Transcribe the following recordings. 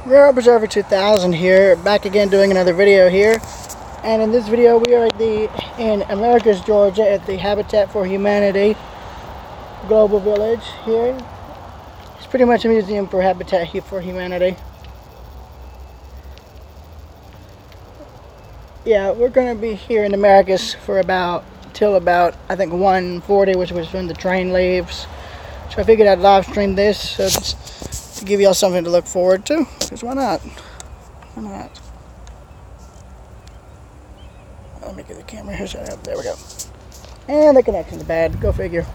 We're Observer 2000 here, back again doing another video here. And in this video we are in Americus, Georgia at the Habitat for Humanity Global Village here. It's pretty much a museum for Habitat for Humanity. Yeah, we're going to be here in Americus for till about I think 1:40, which was when the train leaves. So I figured I'd live stream this so just to give y'all something to look forward to, because why not? Why not? Let me get the camera here set up. There we go. And the connection's bad. Go figure.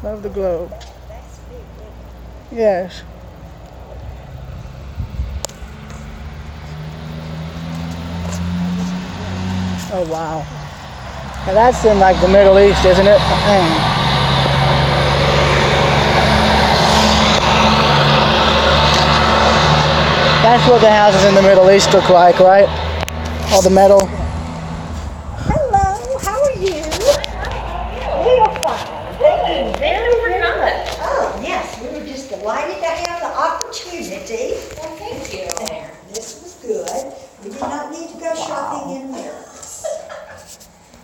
Love the globe. Yes. Oh wow. Now that's in like the Middle East, isn't it? That's what the houses in the Middle East look like, right? All the metal. Hello, how are you? We are fine. Thank you very much. Oh, yes, we were just delighted to have the opportunity. Well, thank you. There, this was good. We did not need to go shopping in there.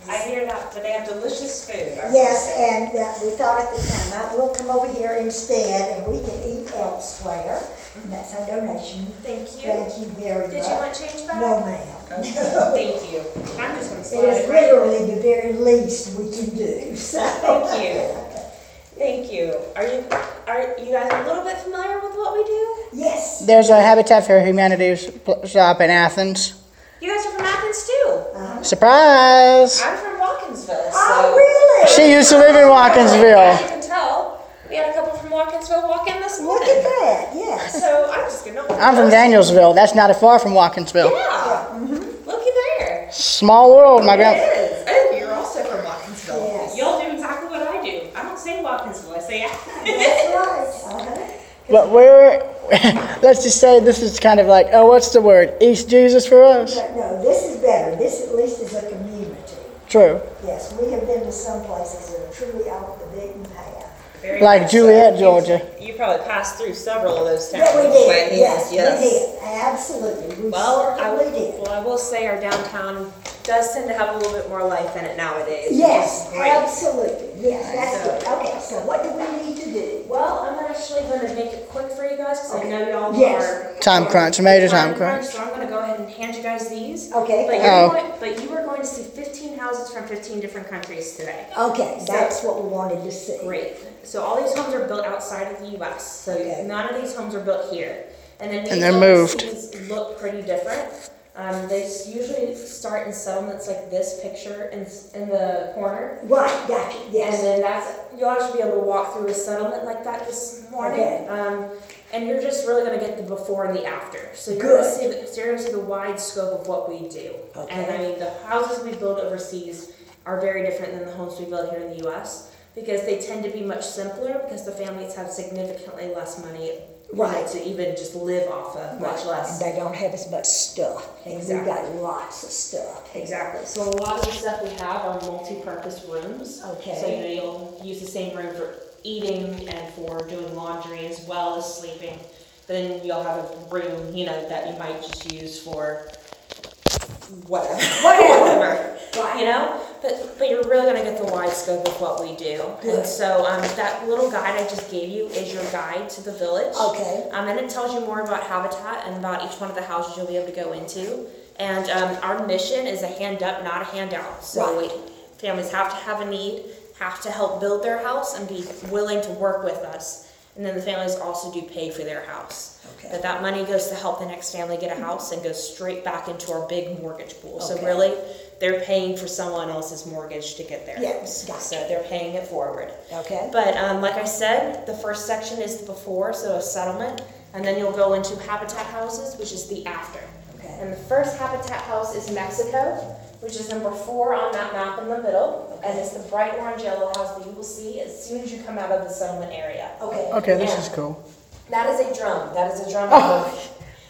I hear that, but they have delicious food. Yes, and we thought at the time, we'll come over here instead and we can eat elsewhere. And that's our donation. Thank you. Thank you very much. Did you want change back? No, ma'am. Thank you. I'm just going to slide It is it right. literally the very least we can do, so. Thank you. Thank you. Are you guys a little bit familiar with what we do? Yes. There's a Habitat for Humanity shop in Athens. You guys are from Athens too. Surprise! I'm from Watkinsville. Oh, really? She used to live in As Watkinsville. you can tell, we had a couple from Watkinsville walk in this Look morning. at that, yes. So I'm just going to. I'm from Danielsville. That's not far from Watkinsville. Yeah. Looky there. Small world, my It grand. is. Oh, you're also from Watkinsville. Yes. Y'all do exactly what I do. I don't say Watkinsville. I say Athens. That's right. But let's just say this is kind of like, oh, what's the word? East Jesus for us? But no, this is better. This at least is a community. True. Yes, we have been to some places that are truly off the beaten path. Very Like much Juliet, so. Georgia. You probably passed through several of those towns. Yeah, we did. But Yes, yes. we did. Absolutely. We certainly did. I will say our downtown does tend to have a little bit more life in it nowadays. Yes, which is great. absolutely. Yes, that's good. Okay, so what do we need to do? Well, I'm actually going to make it quick for you guys because I know y'all Yes. are Time crunch, major time crunch. So I'm going to go ahead and hand you guys these. Okay. But you are going to see 15 houses from 15 different countries today. Okay, that's what we wanted to see. Great. So all these homes are built outside of the U.S. So Okay. none of these homes are built here. And then And they're moved. These look pretty different. They usually start in settlements like this picture in the corner. Right, gotcha, And yes. then you'll actually be able to walk through a settlement like that this morning. Okay. And you're just really going to get the before and the after. So you're Good. going to see the wide scope of what we do. Okay. And I mean, the houses we build overseas are very different than the homes we build here in the U.S. because they tend to be much simpler because the families have significantly less money Right. to even just live off of, much less. And they don't have as much stuff. And Exactly. we've got lots of stuff. Exactly. So a lot of the stuff we have are multi-purpose rooms. Okay. So you'll use the same room for eating and for doing laundry as well as sleeping. But then you'll have a room, that you might just use for whatever. Whatever. Right. But you're really going to get the wide scope of what we do. Good. And so that little guide I just gave you is your guide to the village. Okay. And it tells you more about Habitat and about each one of the houses you'll be able to go into. And our mission is a hand up, not a handout. So Right. families have to have a need, have to help build their house, and be willing to work with us. And then the families also do pay for their house. Okay. But that money goes to help the next family get a house and goes straight back into our big mortgage pool. So Okay. really, they're paying for someone else's mortgage to get their Yes, house. gotcha. So they're paying it forward. Okay. But like I said, the first section is the before, so a settlement, and then you'll go into Habitat houses, which is the after. Okay. And the first Habitat house is Mexico, which is number 4 on that map in the middle, and it's the bright orange yellow house that you will see as soon as you come out of the settlement area. Okay. Okay, this Yeah. is cool. That is a drum. That is a drum. Oh,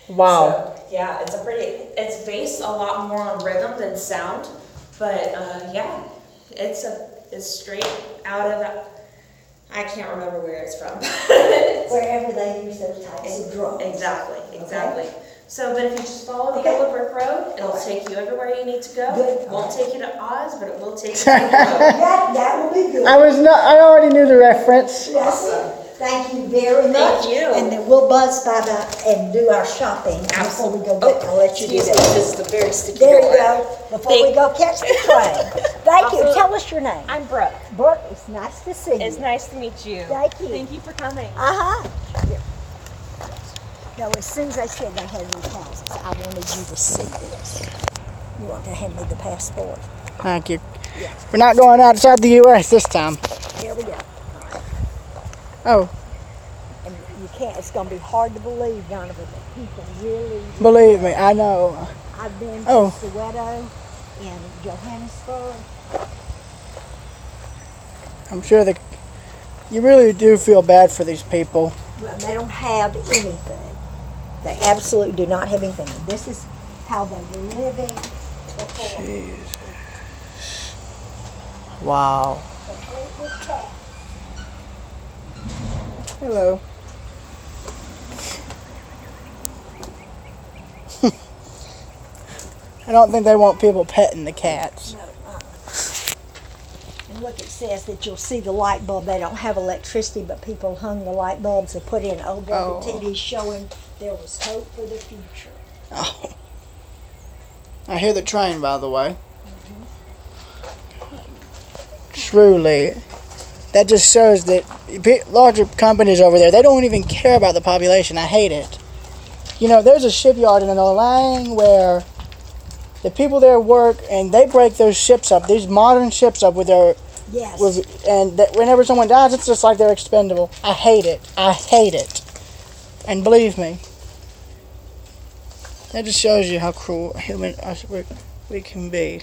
wow. So, Yeah, it's based a lot more on rhythm than sound, but yeah, it's straight out of, I can't remember where it's from. Wherever they use those types of drums. Exactly. Okay. So, but if you just follow the Okay. yellow brick road, it'll take you everywhere you need to go. Good. It won't take you to Oz, but it will take you to the road. That will be good. I already knew the reference. Yes. Thank you very much. Thank you. And then we'll buzz by and do our shopping before we go. I'll let you do Excuse me, that. this is the very sticky There you door. go. Before we go catch the train. Thank you. Also- Tell us your name. I'm Brooke. Brooke, it's nice to see you. It's nice to meet you. Thank you. Thank you for coming. Uh-huh. No, as soon as I said they had these houses, I wanted you to see this. You want to hand me the passport? Thank you. We're not going outside the U.S. this time. Here we go. Oh, And you can't, it's going to be hard to believe, Donovan, that people really, believe me, I know. I've been to Oh. Soweto and Johannesburg. I'm sure that you really do feel bad for these people. Well, they don't have anything. They absolutely do not have anything. This is how they were living before. Jesus. Wow. Complete with cats. Hello. I don't think they want people petting the cats. And look, it says that you'll see the light bulb. They don't have electricity, but people hung the light bulbs and put in old TVs showing there was hope for the future. Oh. I hear the train, by the way. Truly, that just shows that larger companies over there, they don't even care about the population. I hate it. You know, there's a shipyard in Lang where the people there work and they break those ships up, these modern ships up with their, Yes. whenever someone dies, it's just like they're expendable. I hate it. I hate it. And believe me, that just shows you how cruel we can be.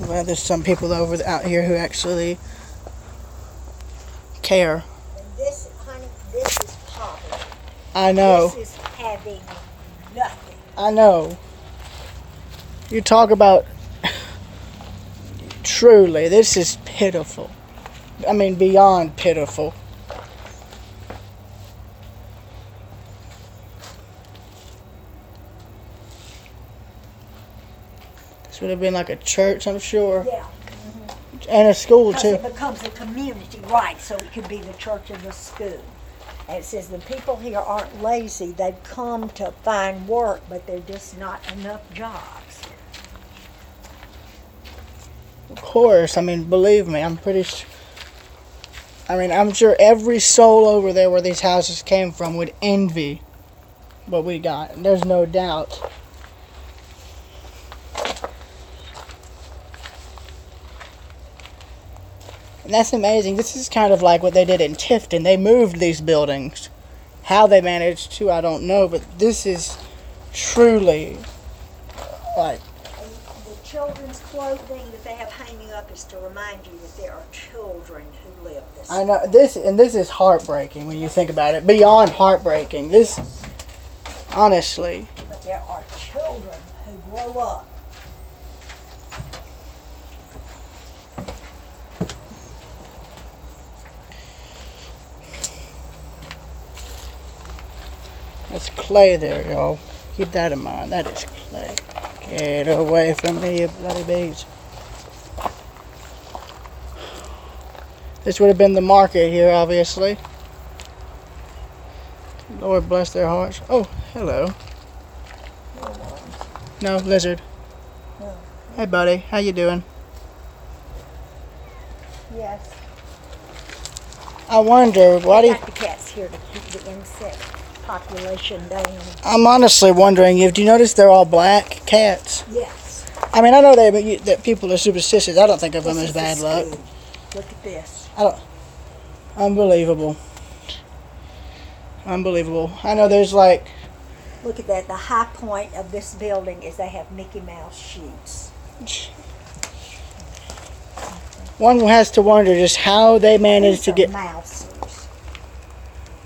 Well, there's some people out here who actually care. And this, honey, this is poverty. I know. This is having nothing. I know. You talk about truly, this is pitiful. I mean, beyond pitiful. This would have been like a church, I'm sure. Yeah. And a school, Because too. it becomes a community, right, so it could be the church and the school. And it says the people here aren't lazy. They've come to find work, but there's just not enough jobs. Of course. I mean, believe me, I'm pretty sure. I mean, I'm sure every soul over there where these houses came from would envy what we got. There's no doubt. And that's amazing. This is kind of like what they did in Tifton. They moved these buildings. How they managed to, I don't know. But this is truly like... The children's clothing that they have hanging up is to remind you that there are children who live this. I know this, and this is heartbreaking when you think about it. Beyond heartbreaking, this, honestly, But there are children who grow up. that's clay there, y'all. Keep that in mind. That is clay. Get away from me, you bloody bees. This would have been the market here, obviously. Lord bless their hearts. Oh, hello. No, lizard. No. Hey, buddy. How you doing? Yes. I wonder, why do you... Got the cats here to keep the insect population down. I'm honestly wondering, do you notice they're all black cats? Yes. I mean, I know that people are superstitious. I don't think of them as This is bad the luck. school. Look at this. Unbelievable. Unbelievable. I know there's like... Look at that. The high point of this building is they have Mickey Mouse sheets. one has to wonder just how they manage to get. Mousers.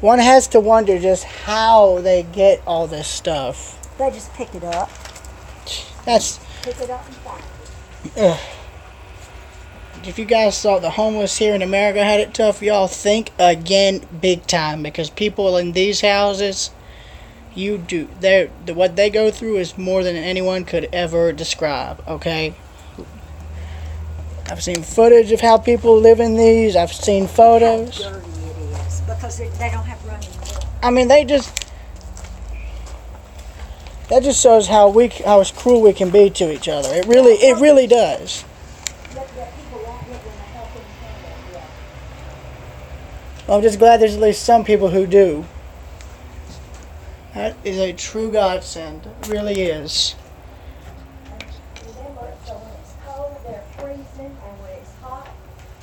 One has to wonder just how they get all this stuff. They just pick it up. That's. Pick it up and find it. If you guys thought the homeless here in America had it tough, y'all think again big time, because people in these houses, what they go through is more than anyone could ever describe, okay? I've seen footage of how people live in these. I've seen photos. How dirty it is because they don't have running water. I mean, that just shows how cruel we can be to each other. It really does. I'm just glad there's at least some people who do. That is a true godsend. It really is. Remember, so when it's cold, they're freezing, and when it's hot,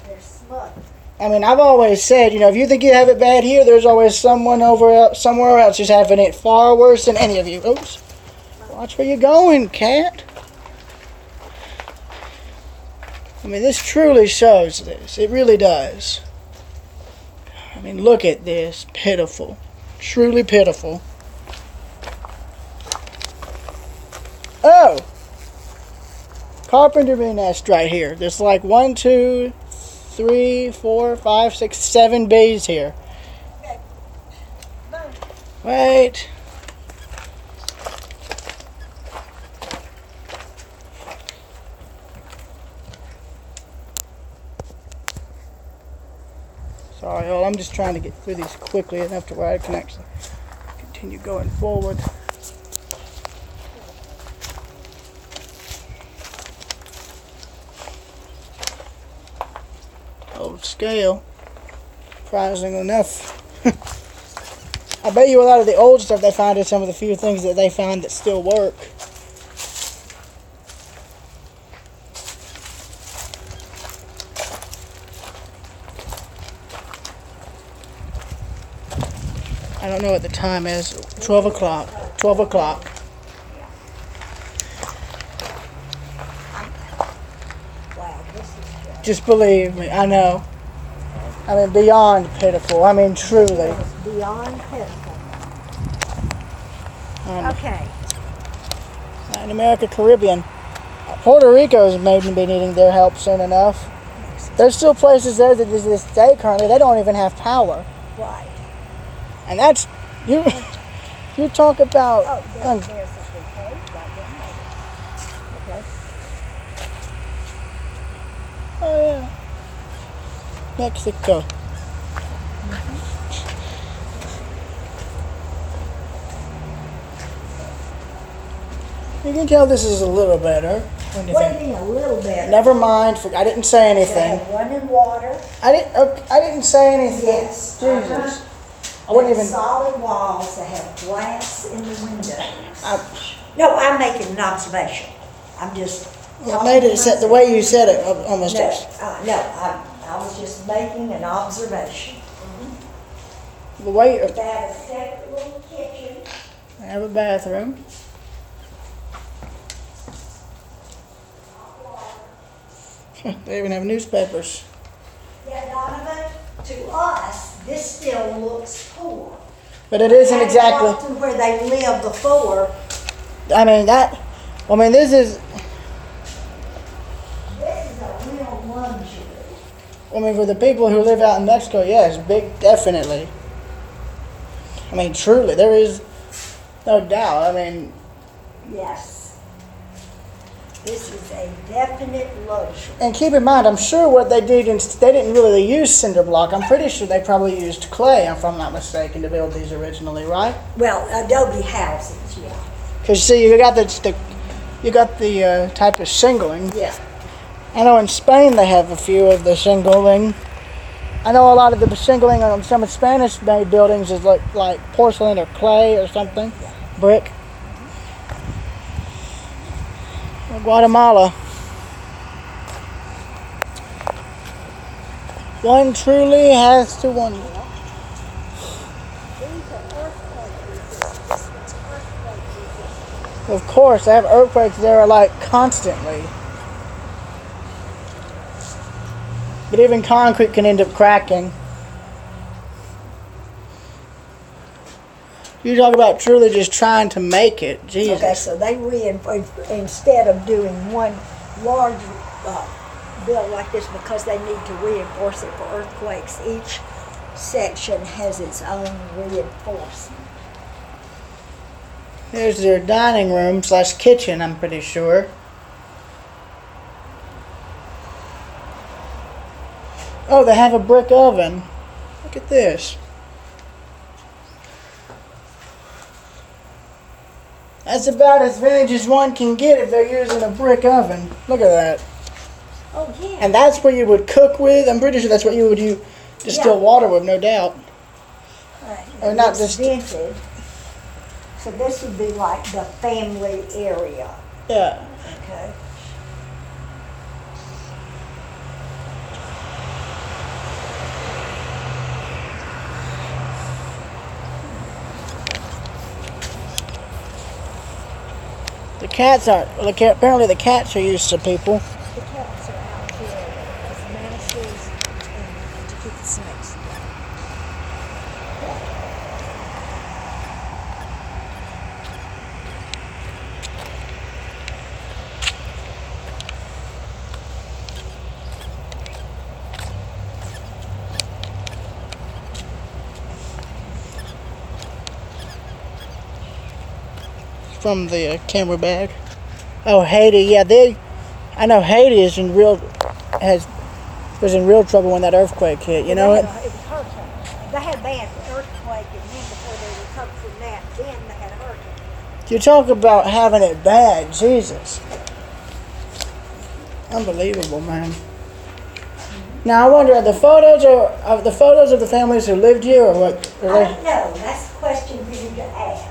they're smothering. I mean, I've always said, if you think you have it bad here, there's always someone somewhere else who's having it far worse than any of you. Oops. Watch where you're going, cat. I mean, this truly shows this. It really does. I mean, look at this. Pitiful. Truly pitiful. Oh! Carpenter bee nest right here. There's like 1, 2, 3, 4, 5, 6, 7 bees here. Wait. Sorry, y'all. I'm just trying to get through these quickly enough to where I can actually continue going forward. Old scale. Surprising enough. I bet you a lot of the old stuff they find is some of the few things that they find that still work. I don't know what the time is. 12 o'clock. 12 o'clock. Wow, this is good. Just believe me, I know. I mean, beyond pitiful. I mean, truly. It's beyond pitiful. Okay. Latin America, Caribbean. Puerto Rico's maybe be needing their help soon enough. There's still places there that to this day currently, they don't even have power. Right. And that's, you talk about... Oh, there's a big page right there. Okay. Oh, yeah. Mexico. You can tell this is a little better. When you What do think, you mean a little bit? never mind, I didn't say They anything. have running water. I didn't say anything. Yes. Jesus. I wouldn't even... Solid walls. They have glass in the windows. No, I'm making an observation. I'm just. I made it the way you said it almost. No, I was just making an observation. The way They have a separate little kitchen. I have a bathroom. They even have newspapers. Yeah, Donovan, to us, this still looks poor. But it isn't Had exactly. walked through where they lived before. I mean this is. This is a real luxury. I mean, for the people who live out in Mexico, yes, big, definitely. I mean, truly, there is no doubt. I mean, Yes. This is a definite luxury. and keep in mind, I'm sure what they did, they didn't really use cinder block. I'm pretty sure they probably used clay, if I'm not mistaken, to build these originally, right? Well, adobe houses, yeah. Because see, you got the type of shingling. Yeah. I know in Spain they have a few of the shingling. I know a lot of the shingling on some Spanish-made buildings is like porcelain or clay or something, brick. Guatemala. One truly has to wonder. Of course, they have earthquakes there like constantly. But even concrete can end up cracking. You talk about truly just trying to make it. Jesus. Okay, so they instead of doing one large build like this, because they need to reinforce it for earthquakes, each section has its own reinforcement. Here's their dining room / kitchen, I'm pretty sure. Oh, they have a brick oven. Look at this. That's about as vintage as one can get if they're using a brick oven. Look at that. Oh, yeah. And that's what you would cook with. I'm pretty sure that's what you would use to distill water with, no doubt. Right. Or not It's just vented. So this would be like the family area. Yeah. Okay. The cats aren't. Well, apparently the cats are used to people. The cats are out here as mantises and to keep the snakes down. From the camera bag. Oh, Haiti. Yeah, I know Haiti was in real trouble when that earthquake hit. You know It it? was a hurricane. They had a bad earthquake, and then before they recovered from that, then they had a hurricane. You talk about having it bad, Jesus. Unbelievable, man. Now I wonder, are the photos of the families who lived here, or what? I don't know. That's the question for you to ask.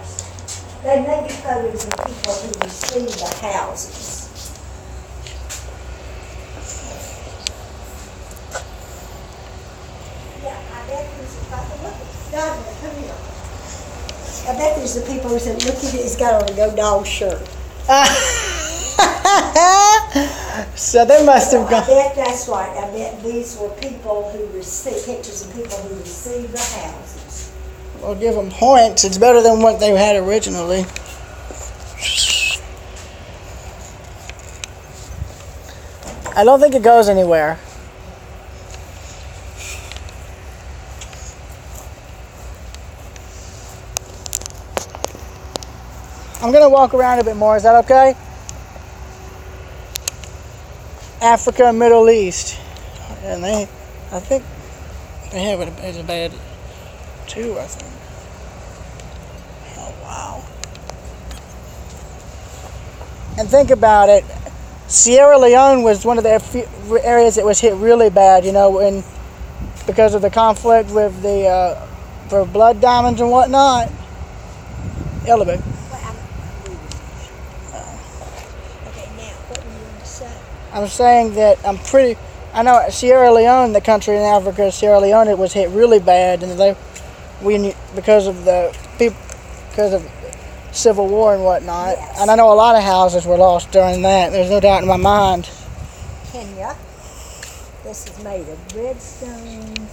They may be photos of people who received the houses. Yeah, I bet there's come here. I bet there's the people who said, look at it, he's got on a Go Dog shirt. So they must have I gone. bet that's right. I bet these were people who received, pictures of people who received the houses. Well, give them points. It's better than what they had originally. I don't think it goes anywhere. I'm going to walk around a bit more. Is that okay? Africa, Middle East. And I think they have it as a bad too, I think. Oh, wow. And think about it. Sierra Leone was one of the areas that was hit really bad, you know, because of the conflict with the for blood diamonds and whatnot. Elevate. Okay, now, what were you going to say? I'm saying that I know Sierra Leone, the country in Africa, Sierra Leone, it was hit really bad, and because of Civil War and whatnot. Yes. And I know a lot of houses were lost during that. There's no doubt in my mind. Kenya. This is made of redstone,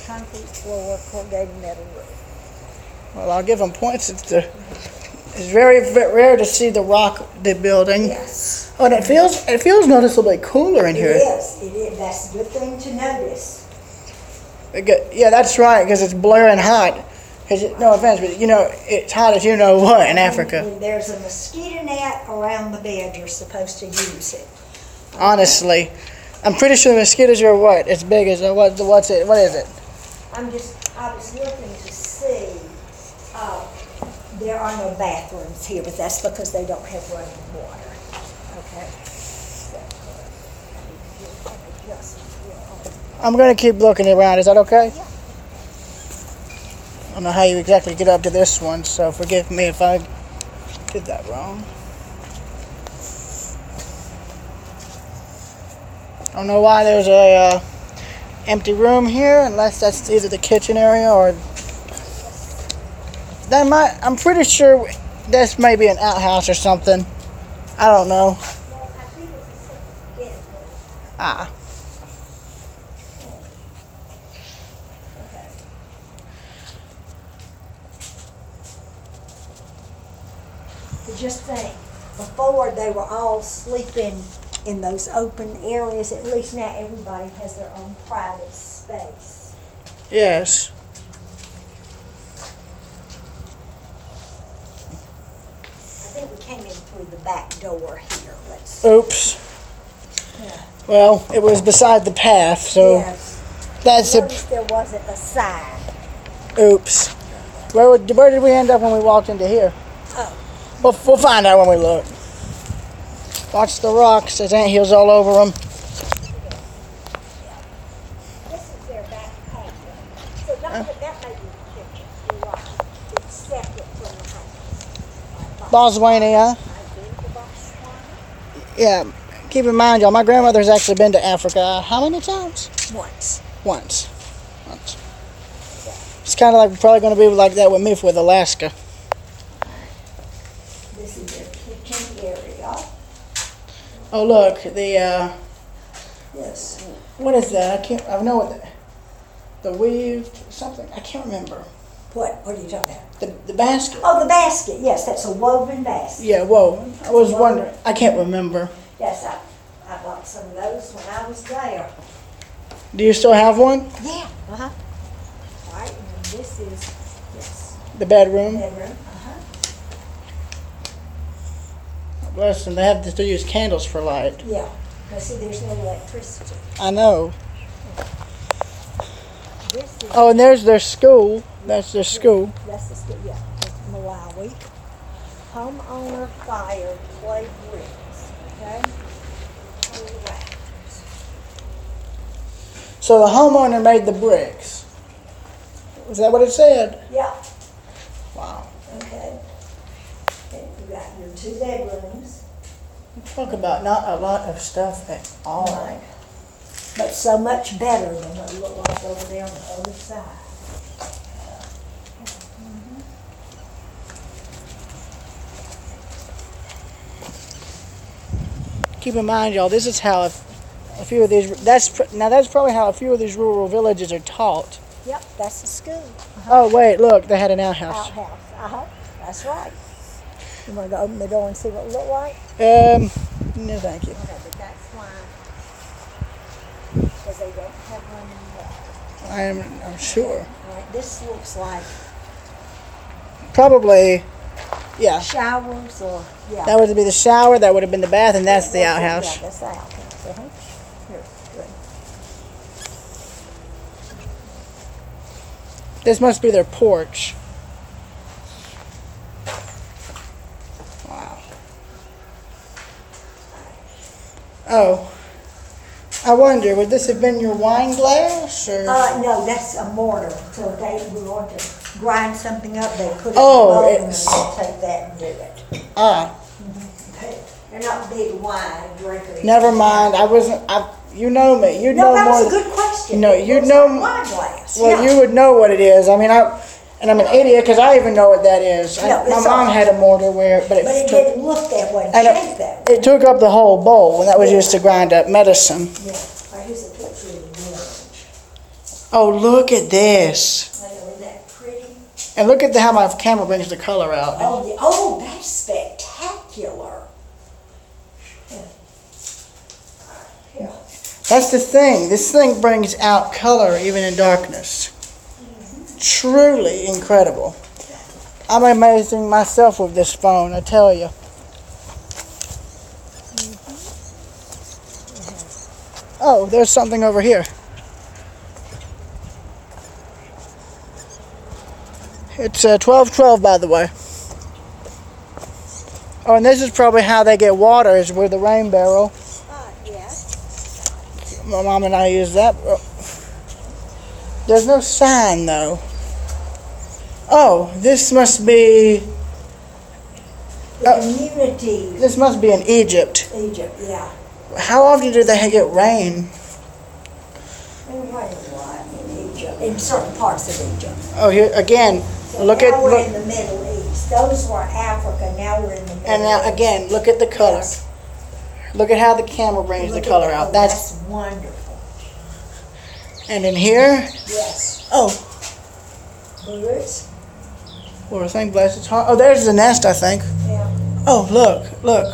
concrete floor, corrugated metal roof. Well, I'll give them points. It's very rare to see the building. Yes. Oh, and it feels noticeably cooler in here. It is. That's a good thing to notice. Yeah, that's right, because it's blaring hot. No offense, but you know, it's hot as you know what in Africa. When there's a mosquito net around the bed, you're supposed to use it. Honestly, I'm pretty sure the mosquitoes are what? As big as what is it? I was looking to see, there are no bathrooms here, but that's because they don't have running water. Okay. I'm going to keep looking around. Is that okay? Yeah. I don't know how you exactly get up to this one, so forgive me if I did that wrong. I don't know why there's a empty room here, unless that's either the kitchen area or I'm pretty sure this may be an outhouse or something. I don't know. Well, I think it's a second bedroom. Ah. But just think, before they were all sleeping in those open areas. At least now everybody has their own private space. Yes. I think we came in through the back door here. Let's. Oops. Yeah. Well, it was beside the path, so Yes. that's a. Notice there wasn't a sign. Oops. Where did we end up when we walked into here? Oh. We'll find out when we look. Watch the rocks. There's anthills all over them. This is their back patio. So that may be the kitchen. You're right. It's separate from the house. Botswana. I think the Botswana. Yeah. Keep in mind, y'all, my grandmother's actually been to Africa. How many times? Once. Once. It's kind of like probably going to be like that with me with Alaska. This is their kitchen area. Oh, look, Yes. what is that? I know what the weaved something. I can't remember. What are you talking about? The basket. Oh, the basket. Yes, that's a woven basket. Yeah, whoa. I was wondering. I can't remember. Yes, I bought some of those when I was there. Do you still have one? Yeah. Uh-huh. All right, and this is, yes, The bedroom? bedroom. Uh-huh. Bless them. They have to still use candles for light. Yeah. Now see, there's no electricity. I know. This is, Oh, and there's their school. That's their school. that's the, yeah, it's Malawi. Homeowner fired clay bricks, okay? On the rafters. So the homeowner made the bricks. Was that what it said? Yeah, Wow. okay. And you got your 2 bedrooms. Talk about not a lot of stuff at all. Right. But so much better than what it looked like over there on the other side. Keep in mind, y'all, this is how a few of these, that's probably how a few of these rural villages are taught. Yep, that's the school. Oh, wait, look, they had an outhouse. Outhouse. Uh-huh. That's right. You want to go open the door and see what it looked like? No, thank you. Okay, but that's why. Because they don't have one in there. I'm sure. All right, this looks like Probably, yeah. showers or, yeah. That would be the shower, that would have been the bath, and that's the outhouse. Yeah, that's the outhouse. Uh-huh. Here, good. This must be their porch. Wow. Oh. I wonder, would this have been your wine glass, or? No, that's a mortar. So if we want to grind something up, they put it Oh, in the bowl and it's- they'll take that and do it. Ah, They're not big wine drinkers. never mind. You know me. You No, know that more. was a good question. No, It you looks know- like wine glass. Well, Yeah. you would know what it is. I mean, I'm an idiot because I even know what that is. No, My it's mom all- had a mortar But it took, didn't look that way, I know- shaped that way. it took up the whole bowl, and that was used to grind up medicine. Yeah. All right, here's a picture of the orange. Oh, look at this. I know, isn't that pretty? And look at how my camera brings the color out. Oh, yeah. Oh, that's spectacular. Yeah. Yeah. That's the thing. This thing brings out color even in darkness. Truly incredible. I'm amazing myself with this phone, I tell you. Oh, there's something over here. It's 1212, by the way. Oh, and this is probably how they get water, is with the rain barrel. Yes. My mom and I use that. There's no sign, though. Oh, this must be... The community, This must be in Egypt. Egypt, yeah. How often do they get rain? They rain a lot in Egypt, in certain parts of Egypt. Oh, here again. So Look now at we're look, in the Middle East. Those were Africa. Now we're in the Middle and now East. again. Look at the color. Yes. Look at how the camera brings Look the at color that. out. Oh, That's wonderful. and in here. Yes. Oh, Birds. well, thank bless its heart. Oh, there's the nest, I think. Yeah. Oh, look, look.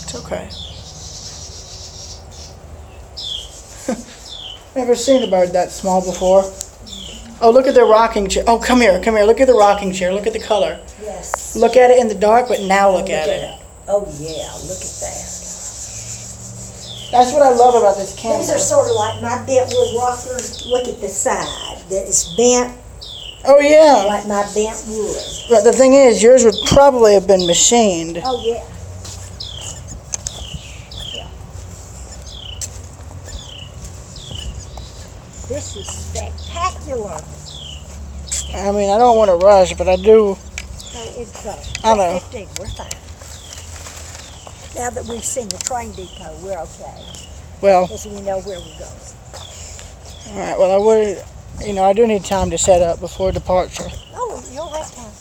It's okay. Never seen a bird that small before. Oh, look at the rocking chair. Oh, come here, come here. Look at the rocking chair. Look at the color. Yes. Look at it in the dark, but now look at it. Oh yeah, look at that. That's what I love about this camera. These are sort of like my bentwood rockers. Look at the side. That is bent Oh, yeah. like my bent wood. But the thing is, yours would probably have been machined. Oh yeah. This is spectacular. I mean, I don't want to rush, but I do. No, it's I know. 15. We're fine. Now that we've seen the train depot, we're okay. Well, Because we know where we're going. all right. Well, I would. You know, I do need time to set up before departure. Oh, you'll have time.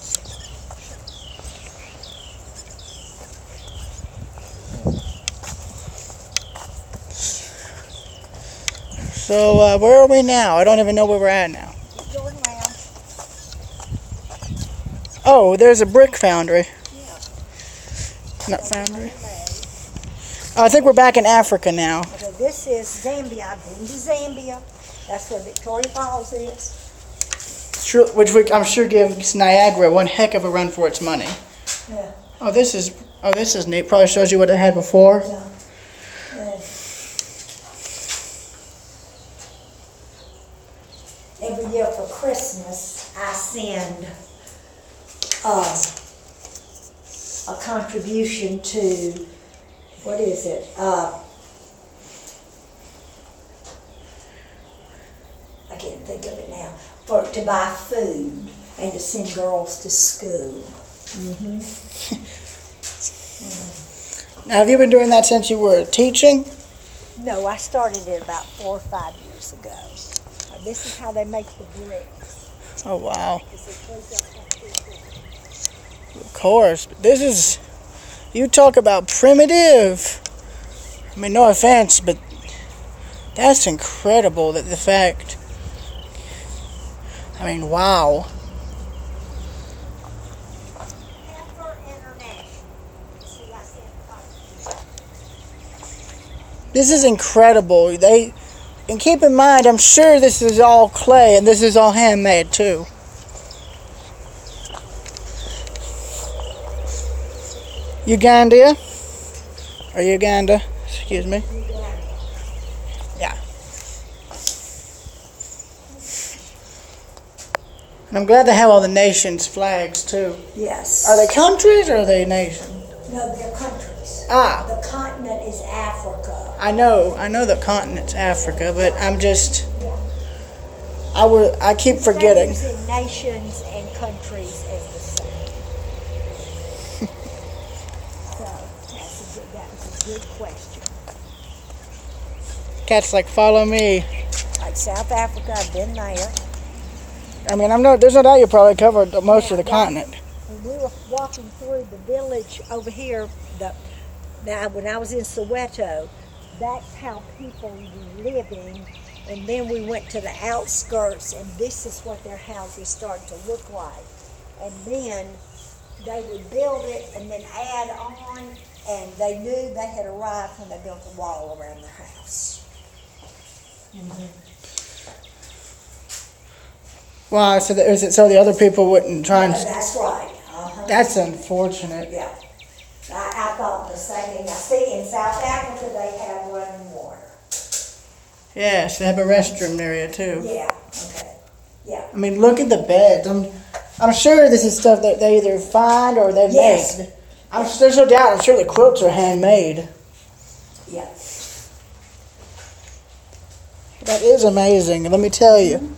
So, where are we now? I don't even know where we're at now. Keep going around. Oh, there's a brick foundry. Not foundry. Oh, I think we're back in Africa now. Okay, this is Zambia. I've been to Zambia. That's where Victoria Falls is. Sure, which I'm sure gives Niagara one heck of a run for its money. Yeah. Oh, this is neat. Probably shows you what it had before. Yeah. Every year for Christmas, I send a contribution to, what is it? I can't think of it now. To buy food and to send girls to school. Now, have you been doing that since you were teaching? No, I started it about 4 or 5 years ago. This is how they make the bricks. Oh, wow. Is it close up like this? Of course. But this is, you talk about primitive. I mean, no offense, but that's incredible that the fact, I mean, wow. Heifer International. See, I said This is incredible. And keep in mind, I'm sure this is all clay and this is all handmade too. Uganda? Or Uganda? Excuse me. Yeah. And I'm glad they have all the nations' flags too. yes. Are they countries or are they nations? No, they're countries. Ah. The continent is Africa. I know the continent's Africa, but I'm just, I keep forgetting. They're using nations and countries as the same. So that was a good question. Cat's like, follow me. Like South Africa, I've been there. I mean, there's no doubt you probably covered most of the continent. When we were walking through the village over here, now when I was in Soweto, that's how people were living. And then we went to the outskirts, and this is what their houses started to look like. And then they would build it and then add on, and they knew they had arrived when they built a wall around their house. Wow, so so the other people wouldn't try and. That's right. That's unfortunate. Yeah. I thought the same thing. Now, see, in South Africa, they have running water. Yes, they have a restroom area too. Yeah, okay. Yeah. I mean, look at the beds. I'm sure this is stuff that they either find or they've Yes. made. There's no doubt. I'm sure the quilts are handmade. Yeah. That is amazing. Let me tell you.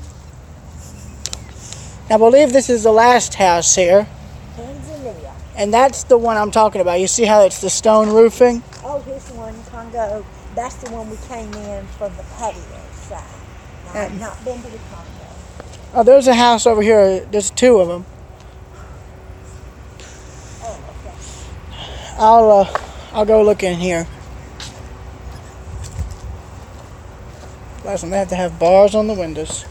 I believe this is the last house here. Tanzania. And that's the one I'm talking about. You see how it's the stone roofing? Oh, this one, Congo, that's the one we came in from the patio side. Now, I've not been to the Congo. Oh, there's a house over here. There's two of them. Oh, okay. I'll go look in here. Listen, they have to have bars on the windows.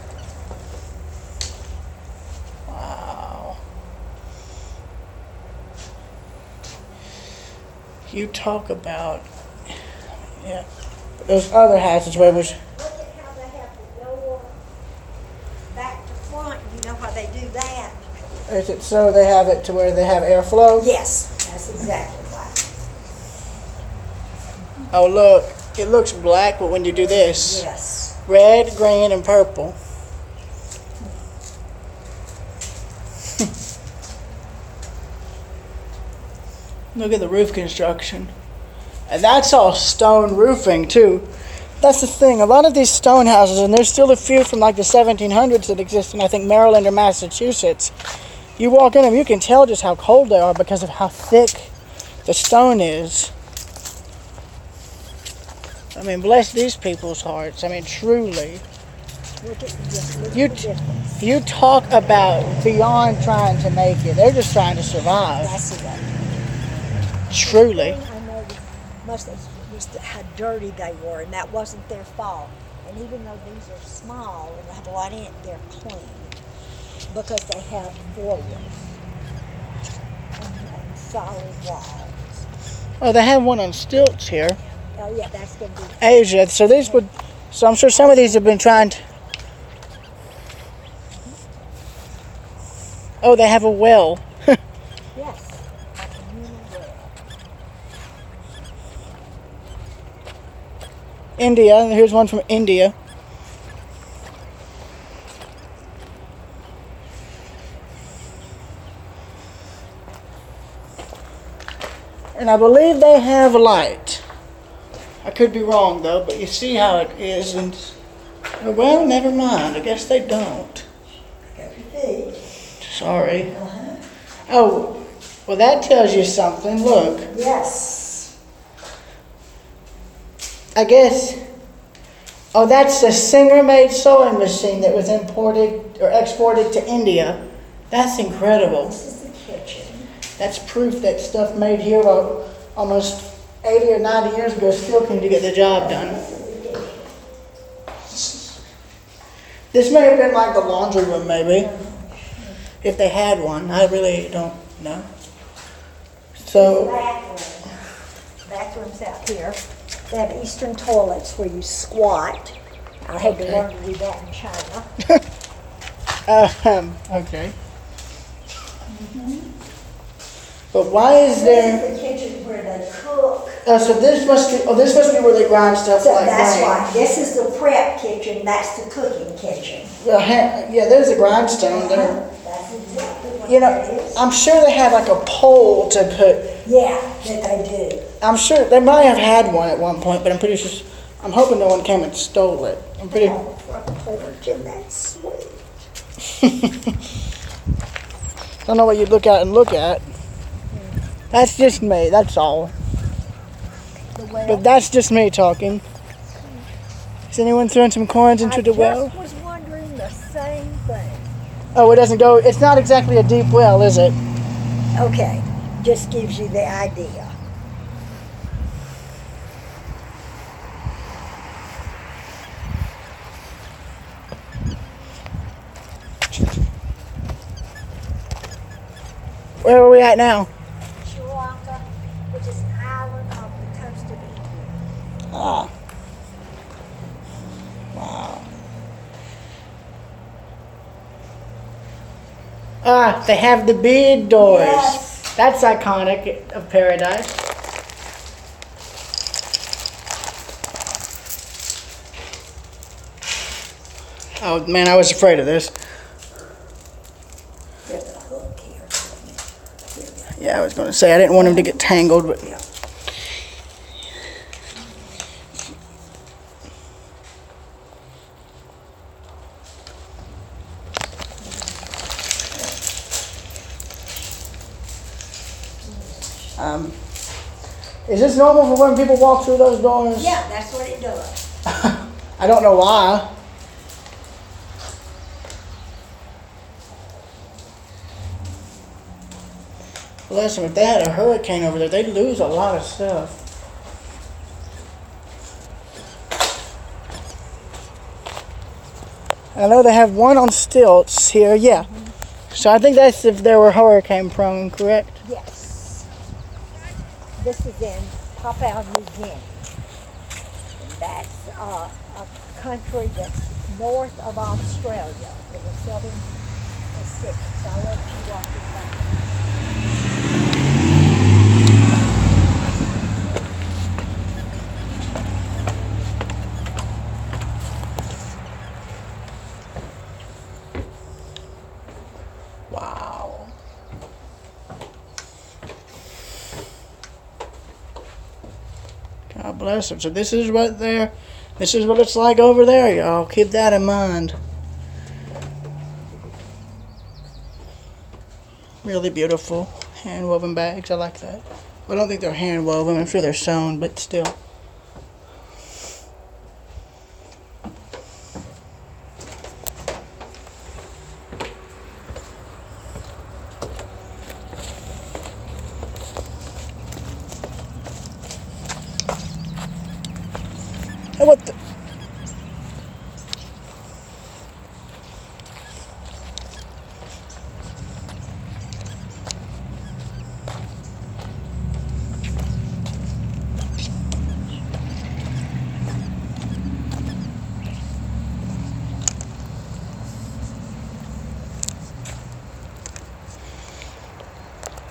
Wow. You talk about, yeah, those other houses where it was, Look at how they have the door back to front. You know how they do that? is it so they have it to where they have airflow? Yes, that's exactly right. Oh look, it looks black, but when you do this, Yes. red, green, and purple. Look at the roof construction. And that's all stone roofing too. That's the thing, a lot of these stone houses, and there's still a few from like the 1700s that exist in I think Maryland or Massachusetts. You walk in them, you can tell just how cold they are because of how thick the stone is. I mean, bless these people's hearts. I mean, truly. Look at, just look You, at the difference. you talk about beyond trying to make it. They're just trying to survive. That's the way. Truly. I know most of it was how dirty they were, and that wasn't their fault. And even though these are small and have a lot in it, they're clean because they have foils and solid walls. Oh, they have one on stilts here. Oh yeah, that's gonna be Asia. So these would. So I'm sure some of these have been trying to. Oh, they have a well. yes, a communal well. India. Here's one from India. And I believe they have light. I could be wrong though, but you see how it is. And well, never mind. I guess they don't. Got your feet. Sorry. Oh, well, that tells you something. Look, Yes. I guess. Oh, that's a Singer-made sewing machine that was imported or exported to India. That's incredible. This is the kitchen. That's proof that stuff made here almost 80 or 90 years ago still can get the job done. This may have been like the laundry room, maybe, if they had one. I really don't know. So, Bathrooms out here. They have Eastern toilets where you squat. I had to learn to do that in China. okay. But why is there? This is the kitchen where they cook. So this must be. Oh, this must be where they grind stuff So like that's grain. right. This is the prep kitchen. That's the cooking kitchen. Well, yeah, there's a grindstone there. That's exactly what You that know, is. I'm sure they have like a pole to put. Yeah, that they do. I'm sure they might have had one at one point, but I'm pretty sure. I'm hoping no one came and stole it. I'm pretty. On the front porch, and that's sweet. I don't know what you'd look at and look at. That's just me. That's all. The well. But that's just me talking. Is anyone throwing some coins into the well? I just was wondering the same thing. Oh, it doesn't go. It's not exactly a deep well, is it? Okay, just gives you the idea. Where are we at now? Sri Lanka, which is an island off the coast of India. Ah. Wow. Ah, they have the bead doors. Yes. That's iconic of paradise. Oh man, I was afraid of this. There's a hook here. Yeah, I was going to say I didn't want him to get tangled, but Yeah. is this normal for when people walk through those doors? Yeah, that's what it does. I don't know why. Listen, if they had a hurricane over there, they'd lose a lot of stuff. I know they have one on stilts here, yeah. So I think that's if they were hurricane prone, correct? Yes. This is in Papua New Guinea. And that's a country that's north of Australia in the southern Pacific. So I'll let you walk it back. Wow. God bless them. So this is what it's like over there, y'all. Keep that in mind. Really beautiful hand woven bags. I like that. I don't think they're hand woven. I'm sure they're sewn, but still. Hey, what the?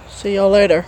See y'all later.